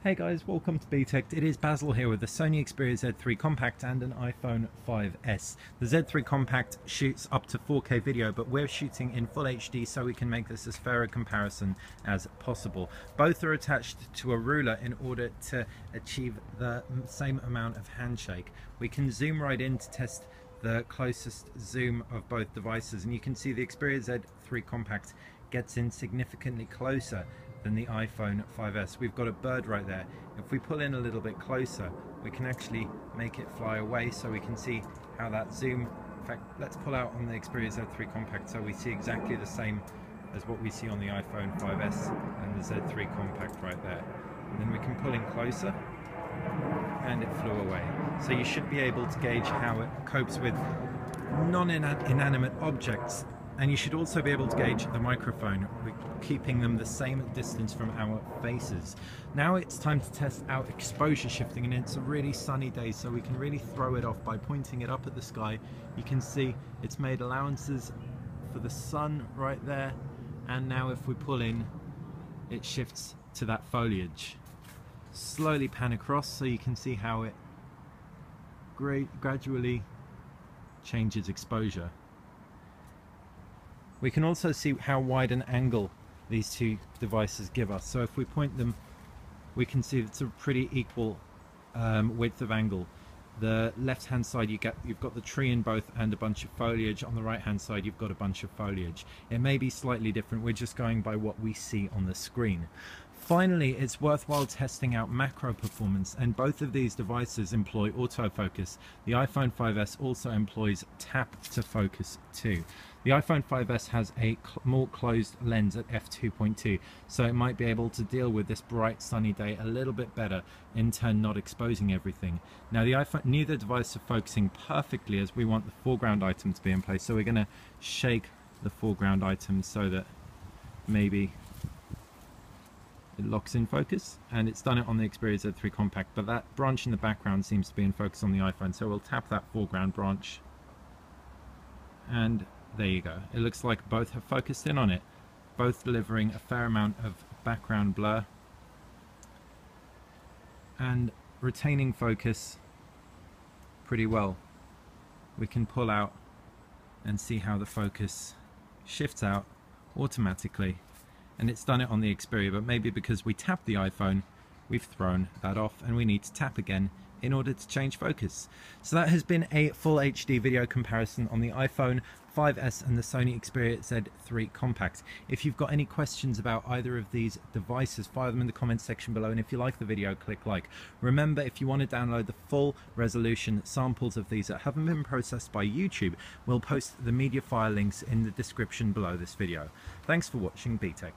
Hey guys, welcome to BTech. It is Basil here with the Sony Xperia Z3 Compact and an iPhone 5S. The Z3 Compact shoots up to 4K video, but we're shooting in full HD so we can make this as fair a comparison as possible. Both are attached to a ruler in order to achieve the same amount of handshake. We can zoom right in to test the closest zoom of both devices, and you can see the Xperia Z3 Compact gets in significantly closer than the iPhone 5S. We've got a bird right there. If we pull in a little bit closer, we can actually make it fly away so we can see how that zoom. In fact, let's pull out on the Xperia Z3 Compact so we see exactly the same as what we see on the iPhone 5S and the Z3 Compact right there. And then we can pull in closer and it flew away. So you should be able to gauge how it copes with non-inanimate objects. And you should also be able to gauge the microphone, keeping them the same distance from our faces. Now it's time to test out exposure shifting, and it's a really sunny day, so we can really throw it off by pointing it up at the sky. You can see it's made allowances for the sun right there, and now if we pull in, it shifts to that foliage. Slowly pan across so you can see how it gradually changes exposure. We can also see how wide an angle these two devices give us. So if we point them, we can see it's a pretty equal width of angle. The left hand side you've got the tree in both and a bunch of foliage. On the right hand side you've got a bunch of foliage. It may be slightly different, we're just going by what we see on the screen. Finally, it's worthwhile testing out macro performance, and both of these devices employ autofocus. The iPhone 5S also employs tap to focus too. The iPhone 5S has a more closed lens at f2.2, so it might be able to deal with this bright sunny day a little bit better, in turn not exposing everything. Now neither device are focusing perfectly, as we want the foreground item to be in place, so we're going to shake the foreground item so that maybe it locks in focus, and it's done it on the Xperia Z3 Compact, but that branch in the background seems to be in focus on the iPhone, so we'll tap that foreground branch, and there you go. It looks like both have focused in on it, both delivering a fair amount of background blur and retaining focus pretty well. We can pull out and see how the focus shifts out automatically. And it's done it on the Xperia, but maybe because we tapped the iPhone, we've thrown that off and we need to tap again in order to change focus. So that has been a full HD video comparison on the iPhone 5S and the Sony Xperia Z3 Compact. If you've got any questions about either of these devices, fire them in the comments section below, and if you like the video, click like. Remember, if you want to download the full resolution samples of these that haven't been processed by YouTube, we'll post the media file links in the description below this video. Thanks for watching BTech.